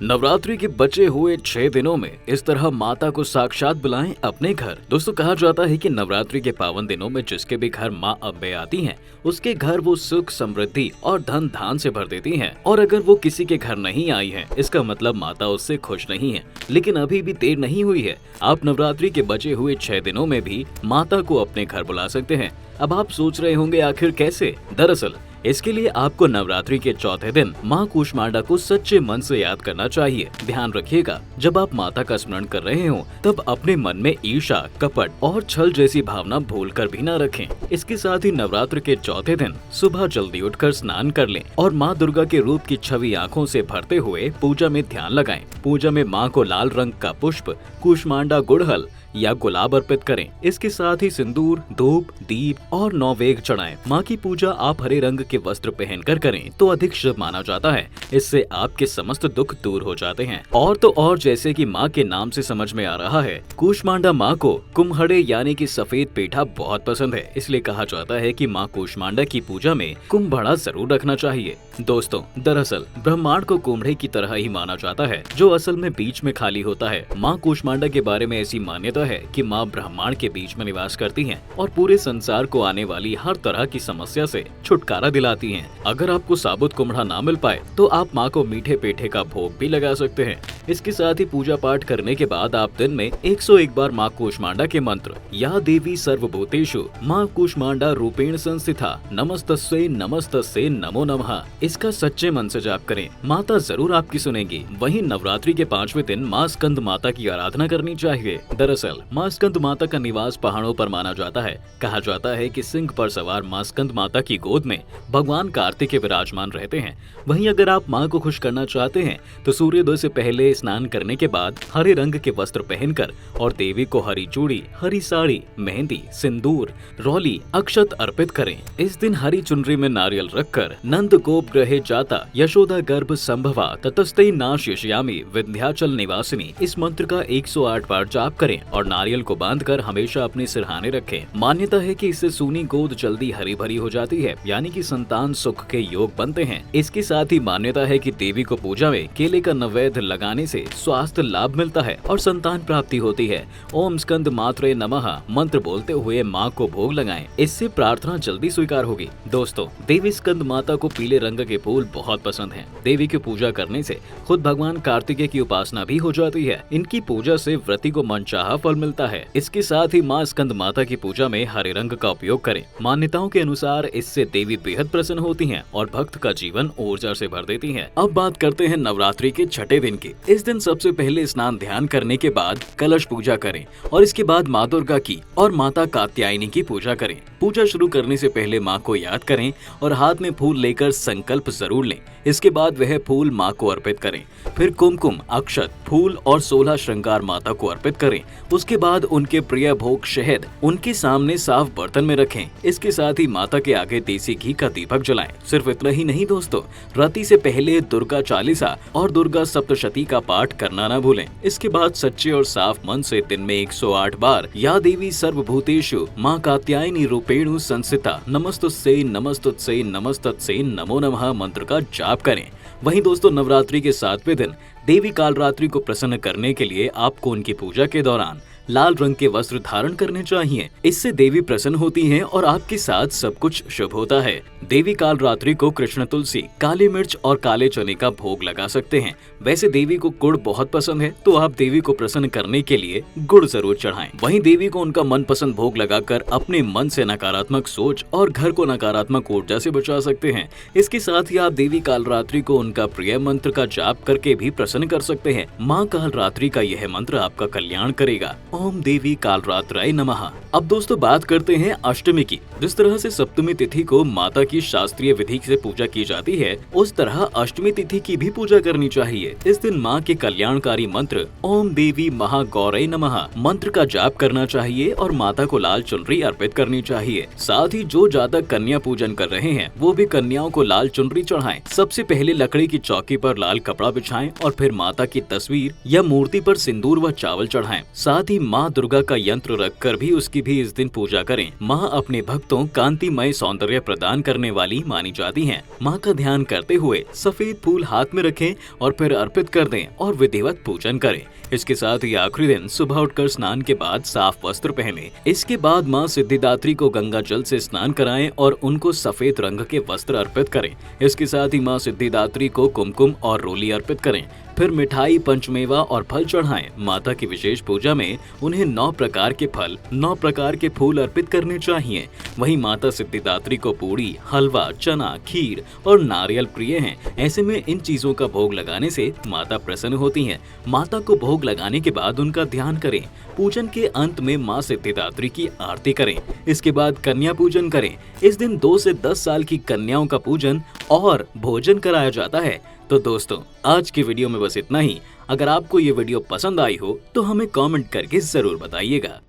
नवरात्रि के बचे हुए 6 दिनों में इस तरह माता को साक्षात बुलाएं अपने घर। दोस्तों, कहा जाता है कि नवरात्रि के पावन दिनों में जिसके भी घर माँ अम्बे आती हैं, उसके घर वो सुख, समृद्धि और धन धान से भर देती हैं। और अगर वो किसी के घर नहीं आई हैं, इसका मतलब माता उससे खुश नहीं है। लेकिन अभी भी देर नहीं हुई है। आप नवरात्रि के बचे हुए 6 दिनों में भी माता को अपने घर बुला सकते हैं। अब आप सोच रहे होंगे आखिर कैसे? दरअसल इसके लिए आपको नवरात्रि के चौथे दिन माँ कूष्मांडा को सच्चे मन से याद करना चाहिए। ध्यान रखिएगा, जब आप माता का स्मरण कर रहे हो तब अपने मन में ईर्ष्या, कपट और छल जैसी भावना भूलकर भी न रखें। इसके साथ ही नवरात्र के चौथे दिन सुबह जल्दी उठकर स्नान कर लें और माँ दुर्गा के रूप की छवि आँखों से भरते हुए पूजा में ध्यान लगाएं। पूजा में माँ को लाल रंग का पुष्प, कूष्मांडा, गुड़हल या गुलाब अर्पित करें। इसके साथ ही सिंदूर, धूप, दीप और नौवेद चढ़ाएं। माँ की पूजा आप हरे रंग के वस्त्र पहनकर करें तो अधिक शुभ माना जाता है। इससे आपके समस्त दुख दूर हो जाते हैं। और तो और, जैसे कि माँ के नाम से समझ में आ रहा है, कूष्मांडा माँ को कुम्हड़े यानी कि सफेद पेठा बहुत पसंद है। इसलिए कहा जाता है कि माँ कूष्मांडा की पूजा में कुम्भड़ा जरूर रखना चाहिए। दोस्तों, दरअसल ब्रह्मांड को कुम्हड़े की तरह ही माना जाता है, जो असल में बीच में खाली होता है। माँ कूष्मांडा के बारे में ऐसी मान्यता है कि माँ ब्रह्मांड के बीच में निवास करती हैं और पूरे संसार को आने वाली हर तरह की समस्या से छुटकारा दिलाती हैं। अगर आपको साबुत कुम्हड़ा ना मिल पाए तो आप माँ को मीठे पेठे का भोग भी लगा सकते हैं। इसके साथ ही पूजा पाठ करने के बाद आप दिन में 101 बार माँ कूष्मांडा के मंत्र, या देवी सर्वभूतेषु माँ कूष्मांडा रूपेण संस्थिता नमस्तस्यै नमस्तस्यै नमो नमः, इसका सच्चे मन से जाप करें। माता जरूर आपकी सुनेगी। वहीं नवरात्रि के 5वें दिन माँ स्कंद माता की आराधना करनी चाहिए। दरअसल माँ स्कंद माता का निवास पहाड़ों पर माना जाता है। कहा जाता है कि सिंह पर सवार माँ स्कंद माता की गोद में भगवान कार्तिकेय विराजमान रहते हैं। वहीं अगर आप माँ को खुश करना चाहते हैं तो सूर्योदय से पहले स्नान करने के बाद हरे रंग के वस्त्र पहनकर और देवी को हरी चूड़ी, हरी साड़ी, मेहंदी, सिंदूर, रौली, अक्षत अर्पित करें। इस दिन हरी चुनरी में नारियल रखकर नंद गोप ग्रहे जाता यशोदा गर्भ संभवा ततस्ते नाशयामि विंध्याचल निवासिनी, इस मंत्र का 108 बार जाप करें और नारियल को बांधकर हमेशा अपने सिरहाने रखें। मान्यता है कि इससे सूनी गोद जल्दी हरी भरी हो जाती है, यानी कि संतान सुख के योग बनते हैं। इसके साथ ही मान्यता है कि देवी को पूजा में केले का नैवेद्य लगाने से स्वास्थ्य लाभ मिलता है और संतान प्राप्ति होती है। ओम स्कंद मात्रे नमः मंत्र बोलते हुए माँ को भोग लगाएं, इससे प्रार्थना जल्दी स्वीकार होगी। दोस्तों, देवी स्कंद माता को पीले रंग के फूल बहुत पसंद हैं। देवी की पूजा करने से खुद भगवान कार्तिकेय की उपासना भी हो जाती है। इनकी पूजा से व्रती को मनचाहा फल मिलता है। इसके साथ ही माँ स्कंद माता की पूजा में हरे रंग का उपयोग करें। मान्यताओं के अनुसार इससे देवी बेहद प्रसन्न होती हैं और भक्त का जीवन ऊर्जा से भर देती हैं। अब बात करते हैं नवरात्रि के छठे दिन की। इस दिन सबसे पहले स्नान ध्यान करने के बाद कलश पूजा करें और इसके बाद माँ दुर्गा की और माता कात्यायनी की पूजा करें। पूजा शुरू करने से पहले माँ को याद करें और हाथ में फूल लेकर संकल्प जरूर लें। इसके बाद वह फूल माँ को अर्पित करें। फिर कुमकुम, अक्षत, फूल और 16 श्रृंगार माता को अर्पित करें। उसके बाद उनके प्रिय भोग शहद उनके सामने साफ बर्तन में रखें। इसके साथ ही माता के आगे देसी घी का दीपक जलाएं। सिर्फ इतना ही नहीं दोस्तों, रात्रि से पहले दुर्गा चालीसा और दुर्गा सप्तशती का पाठ करना न भूलें। इसके बाद सच्चे और साफ मन से दिन में 108 बार या देवी सर्वभूतेषु माँ कात्यायनी रूपेण संस्थिता नमस्तस्यै नमस्तस्यै नमस्तस्यै नमो नमः मंत्र का जाप करें। वहीं दोस्तों, नवरात्रि के 7वें दिन देवी कालरात्रि को प्रसन्न करने के लिए आपको उनकी पूजा के दौरान लाल रंग के वस्त्र धारण करने चाहिए। इससे देवी प्रसन्न होती हैं और आपके साथ सब कुछ शुभ होता है। देवी कालरात्रि को कृष्ण तुलसी, काली मिर्च और काले चने का भोग लगा सकते हैं। वैसे देवी को गुड़ बहुत पसंद है, तो आप देवी को प्रसन्न करने के लिए गुड़ जरूर चढ़ाएं। वहीं देवी को उनका मनपसंद भोग लगाकर अपने मन से नकारात्मक सोच और घर को नकारात्मक ऊर्जा से बचा सकते हैं। इसके साथ ही आप देवी कालरात्रि को उनका प्रिय मंत्र का जाप करके भी प्रसन्न कर सकते हैं। माँ कालरात्रि का यह मंत्र आपका कल्याण करेगा। ओम देवी कालरात्राय नमः। अब दोस्तों, बात करते हैं अष्टमी की। जिस तरह से सप्तमी तिथि को माता की शास्त्रीय विधि से पूजा की जाती है, उस तरह अष्टमी तिथि की भी पूजा करनी चाहिए। इस दिन माँ के कल्याणकारी मंत्र ओम देवी महागौरय नमः मंत्र का जाप करना चाहिए और माता को लाल चुनरी अर्पित करनी चाहिए। साथ ही जो जातक कन्या पूजन कर रहे हैं, वो भी कन्याओं को लाल चुनरी चढ़ाएं। सबसे पहले लकड़ी की चौकी पर लाल कपड़ा बिछाएं और फिर माता की तस्वीर या मूर्ति पर सिंदूर व चावल चढ़ाएं। साथ ही माँ दुर्गा का यंत्र रखकर भी उसकी भी इस दिन पूजा करें। माँ अपने भक्तों कांतिमय सौंदर्य प्रदान करने वाली मानी जाती हैं। माँ का ध्यान करते हुए सफेद फूल हाथ में रखें और फिर अर्पित कर दें और विधिवत पूजन करें। इसके साथ ही आखिरी दिन सुबह उठकर स्नान के बाद साफ वस्त्र पहने। इसके बाद माँ सिद्धिदात्री को गंगा जल से स्नान कराएं और उनको सफेद रंग के वस्त्र अर्पित करें। इसके साथ ही माँ सिद्धिदात्री को कुमकुम और रोली अर्पित करें। फिर मिठाई, पंचमेवा और फल चढ़ाएं। माता की विशेष पूजा में उन्हें 9 प्रकार के फल, 9 प्रकार के फूल अर्पित करने चाहिए। वहीं माता सिद्धिदात्री को पूड़ी, हलवा, चना, खीर और नारियल प्रिय हैं। ऐसे में इन चीजों का भोग लगाने से माता प्रसन्न होती हैं। माता को भोग लगाने के बाद उनका ध्यान करें। पूजन के अंत में माँ सिद्धिदात्री की आरती करें। इसके बाद कन्या पूजन करें। इस दिन 2 से 10 साल की कन्याओं का पूजन और भोजन कराया जाता है। तो दोस्तों, आज की वीडियो में बस इतना ही। अगर आपको ये वीडियो पसंद आई हो तो हमें कमेंट करके जरूर बताइएगा।